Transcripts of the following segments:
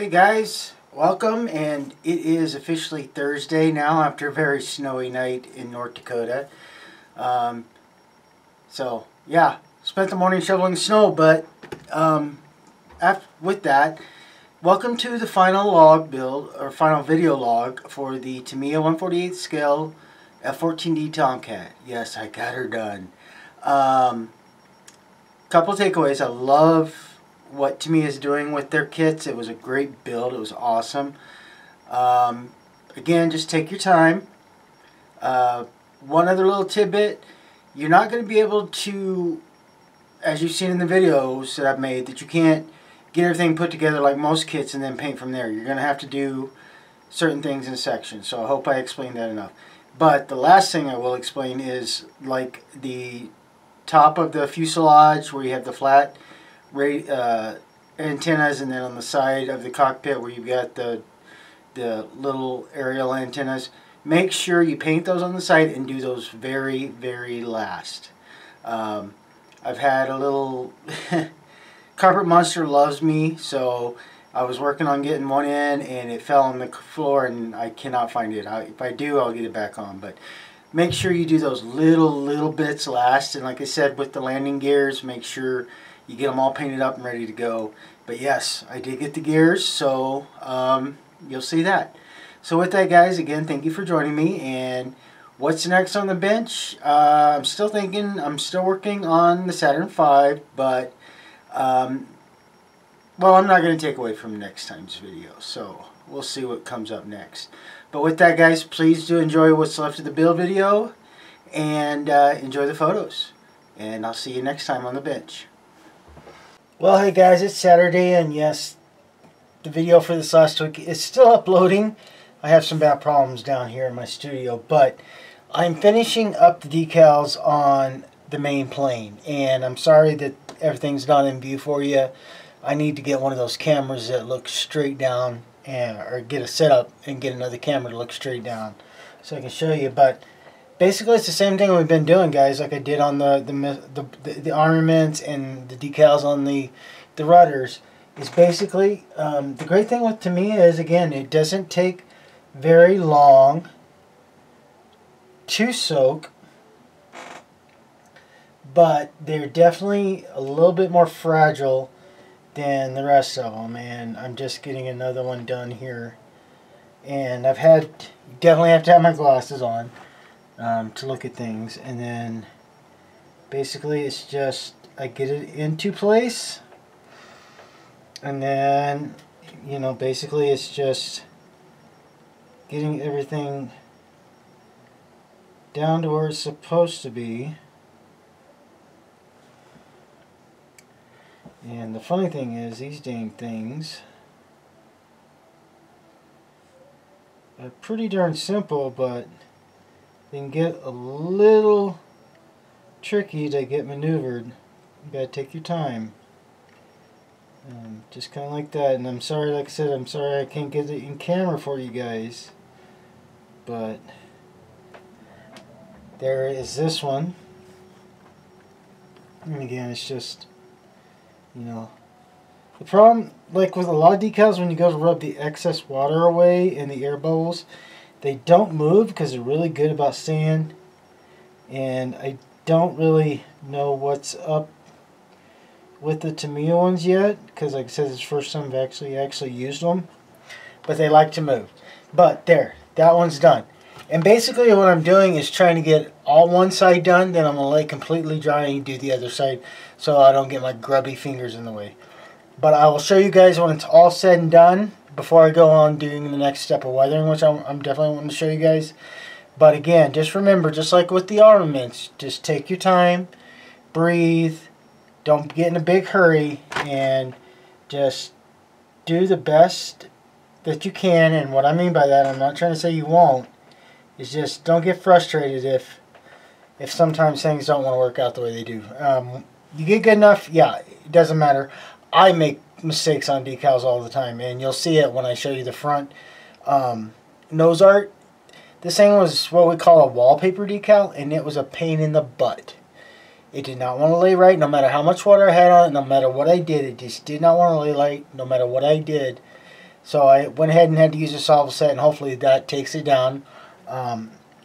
Hey guys, welcome, and it is officially Thursday now after a very snowy night in North Dakota. So yeah, spent the morning shoveling snow, but with that, welcome to the final log build, or final video log for the T.B.I 1/48 scale F14D Tomcat. Yes, I got her done. Couple takeaways. I love what T.B.I is doing with their kits. It was a great build. It was awesome. Again, just take your time. One other little tidbit. You're not going to be able to, as you've seen in the videos that I've made, that you can't get everything put together like most kits and then paint from there. You're going to have to do certain things in sections. So I hope I explained that enough. But the last thing I will explain is like the top of the fuselage where you have the flat antennas, and then on the side of the cockpit where you've got the little aerial antennas. Make sure you paint those on the side and do those very, very last. I've had a little Carpet Monster loves me, so I was working on getting one in and it fell on the floor and I cannot find it. If I do, I'll get it back on, but make sure you do those little bits last. And like I said, with the landing gears, make sure you get them all painted up and ready to go. But yes, I did get the gears, so you'll see that. So with that, guys, again, thank you for joining me. And what's next on the bench? I'm still working on the Saturn V, but well, I'm not going to take away from next time's video, so we'll see what comes up next. But with that, guys, please do enjoy what's left of the build video and enjoy the photos. And I'll see you next time on the bench. Well, hey guys, it's Saturday, and yes, the video for this last week is still uploading. I have some bad problems down here in my studio, but I'm finishing up the decals on the main plane, and I'm sorry that everything's not in view for you. I need to get one of those cameras that looks straight down, or get a setup and get another camera to look straight down so I can show you. But basically, it's the same thing we've been doing, guys, like I did on the armaments and the decals on the rudders. Is basically, the great thing with T.B.I is, again, it doesn't take very long to soak, but they're definitely a little bit more fragile than the rest of them. And I'm just getting another one done here, and I've definitely have to have my glasses on to look at things. And then basically it's just I get it into place, and then basically it's just getting everything down to where it's supposed to be. And the funny thing is, these dang things are pretty darn simple, but they can get a little tricky to get maneuvered. You gotta take your time. Just kind of like that. And I'm sorry, like I said, I'm sorry I can't get it in camera for you guys. But there is this one. And again, it's just, the problem, like with a lot of decals, when you go to rub the excess water away in the air bubbles, they don't move because they're really good about staying. And I don't really know what's up with the T.B.I ones yet, because like I said, it's the first time I've actually used them. But they like to move. But there, that one's done. And basically what I'm doing is trying to get all one side done, then I'm going to let it completely dry and do the other side so I don't get my grubby fingers in the way. But I will show you guys when it's all said and done before I go on doing the next step of weathering, which I'm definitely wanting to show you guys. But again, just remember, just like with the armaments, just take your time, breathe, don't get in a big hurry, and just do the best that you can. And what I mean by that, I'm not trying to say you won't, is just don't get frustrated if sometimes things don't want to work out the way they do. You get good enough, yeah, it doesn't matter. I make mistakes on decals all the time, and you'll see it when I show you the front nose art. This thing was what we call a wallpaper decal, and it was a pain in the butt. It did not want to lay right, no matter how much water I had on it, no matter what I did. It just did not want to lay right, no matter what I did. So I went ahead and had to use a solvent set, and hopefully that takes it down.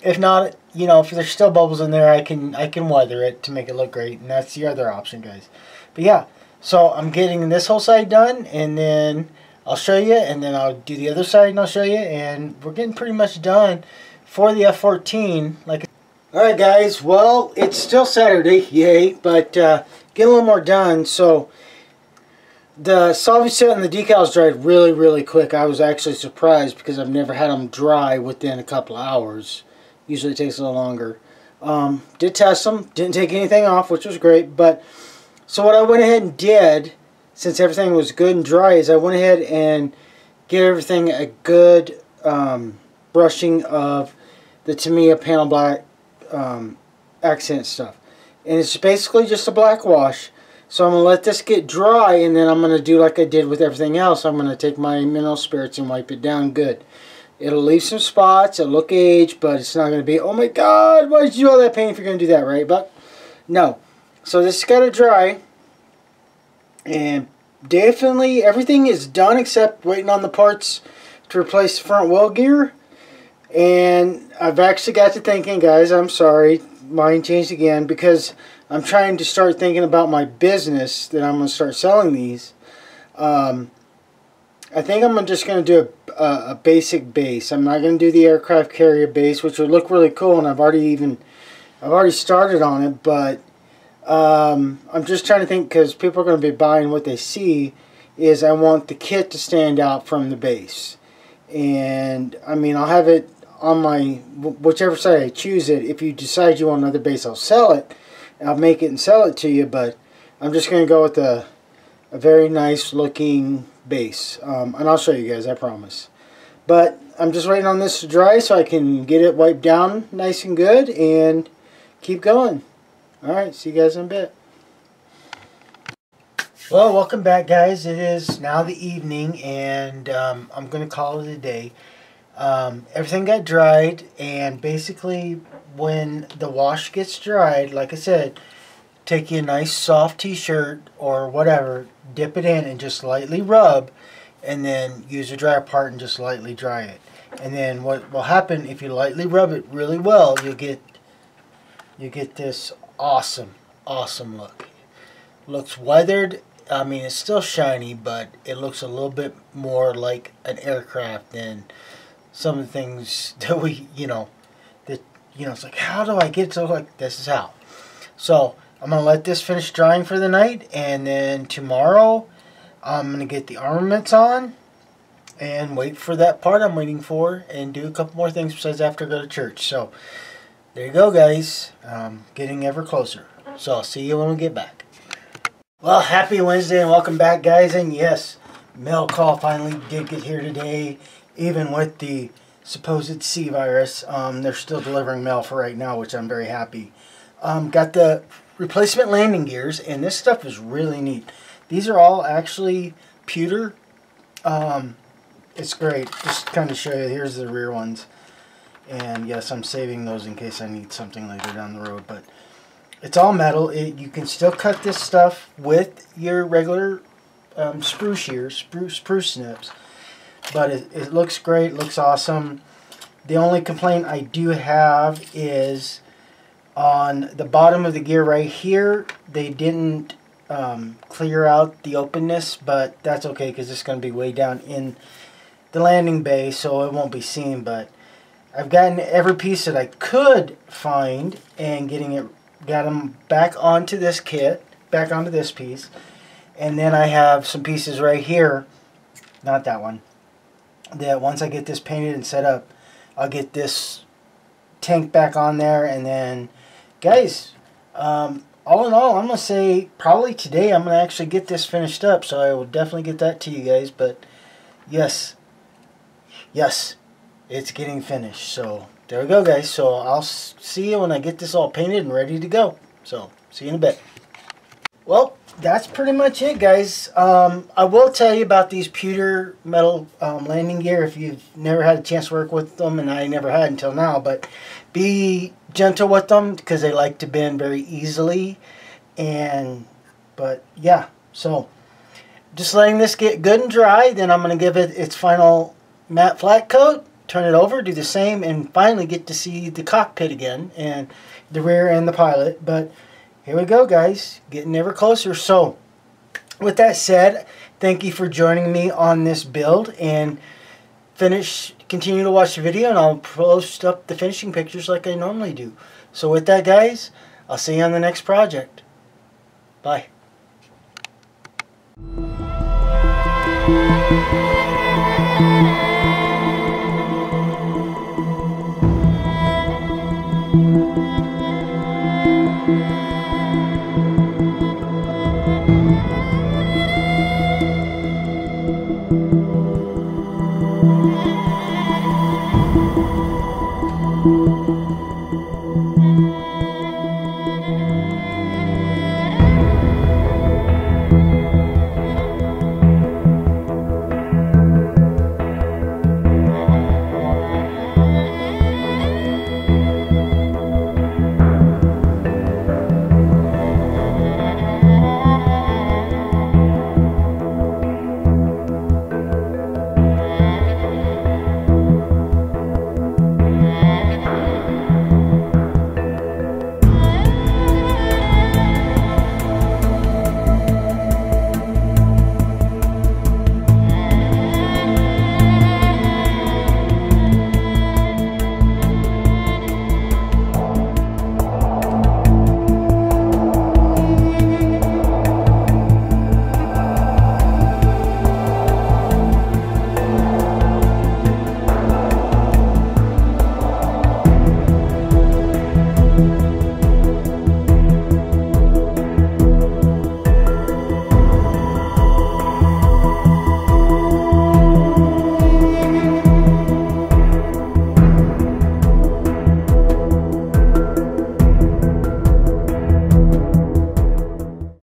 If not, you know, if there's still bubbles in there, I can weather it to make it look great, and that's the other option, guys. But yeah, so I'm getting this whole side done, and then I'll show you, and then I'll do the other side and I'll show you, and we're getting pretty much done for the F14. Alright guys, well, it's still Saturday, yay, but get a little more done. So the solvent set and the decals dried really, really quick. I was actually surprised because I've never had them dry within a couple of hours. Usually it takes a little longer. Did test them, didn't take anything off, which was great. But so what I went ahead and did, since everything was good and dry, is I went ahead and gave everything a good brushing of the T.B.I panel black accent stuff. And it's basically just a black wash. So I'm going to let this get dry, and then I'm going to do like I did with everything else. I'm going to take my mineral spirits and wipe it down good. It'll leave some spots, it'll look aged, but it's not going to be, oh my god, why did you do all that paint if you're going to do that, right? But no. So this has got to dry, and definitely everything is done except waiting on the parts to replace the front wheel gear. And I've actually got to thinking, guys, I'm sorry, mine changed again, because I'm trying to start thinking about my business that I'm going to start selling these. I think I'm just going to do a basic base. I'm not going to do the aircraft carrier base, which would look really cool, and I've already started on it, but I'm just trying to think, because people are going to be buying what they see, is I want the kit to stand out from the base. And I mean, I'll have it on my, whichever side I choose it. If you decide you want another base, I'll sell it. I'll make it and sell it to you, but I'm just going to go with a very nice looking base. And I'll show you guys, I promise. But I'm just waiting on this to dry so I can get it wiped down nice and good and keep going. Alright, see you guys in a bit. Well, welcome back, guys. It is now the evening, and I'm going to call it a day. Everything got dried, and basically when the wash gets dried, like I said, take you a nice soft t-shirt or whatever, dip it in and just lightly rub, and then use a dryer part and just lightly dry it. And then what will happen, if you lightly rub it really well, you get this awesome look. Looks weathered. I mean, it's still shiny, but it looks a little bit more like an aircraft than some of the things that we, it's like, how do I get to like this? Is how. So I'm going to let this finish drying for the night, and then tomorrow I'm going to get the armaments on and wait for that part I'm waiting for, and do a couple more things besides after I go to church. So there you go, guys. Getting ever closer. So I'll see you when we get back. Well, happy Wednesday and welcome back, guys. And yes, mail call finally did get here today, even with the supposed C virus. They're still delivering mail for right now, which I'm very happy. Got the replacement landing gears, and this stuff is really neat. These are all actually pewter. It's great. Just kind of show you. Here's the rear ones. And yes, I'm saving those in case I need something later down the road. But it's all metal. You can still cut this stuff with your regular spruce shears, spruce snips. But it looks great. Looks awesome. The only complaint I do have is on the bottom of the gear right here. They didn't clear out the openness, but that's okay because it's going to be way down in the landing bay, so it won't be seen. But I've gotten every piece that I could find, and got them back onto this kit, back onto this piece. And then I have some pieces right here, not that one, that once I get this painted and set up, I'll get this tank back on there. And then, guys, all in all, I'm going to say probably today I'm going to actually get this finished up, so I will definitely get that to you guys. But yes, it's getting finished. So there we go, guys. So I'll see you when I get this all painted and ready to go. So see you in a bit. Well, that's pretty much it, guys. I will tell you about these pewter metal landing gear if you've never had a chance to work with them, and I never had until now. But be gentle with them because they like to bend very easily. But yeah, so just letting this get good and dry. Then I'm going to give it its final matte flat coat, turn it over, do the same, and finally get to see the cockpit again, and the rear and the pilot. But here we go, guys, getting ever closer. So with that said, thank you for joining me on this build, and continue to watch the video, and I'll post up the finishing pictures like I normally do. So with that, guys, I'll see you on the next project. Bye.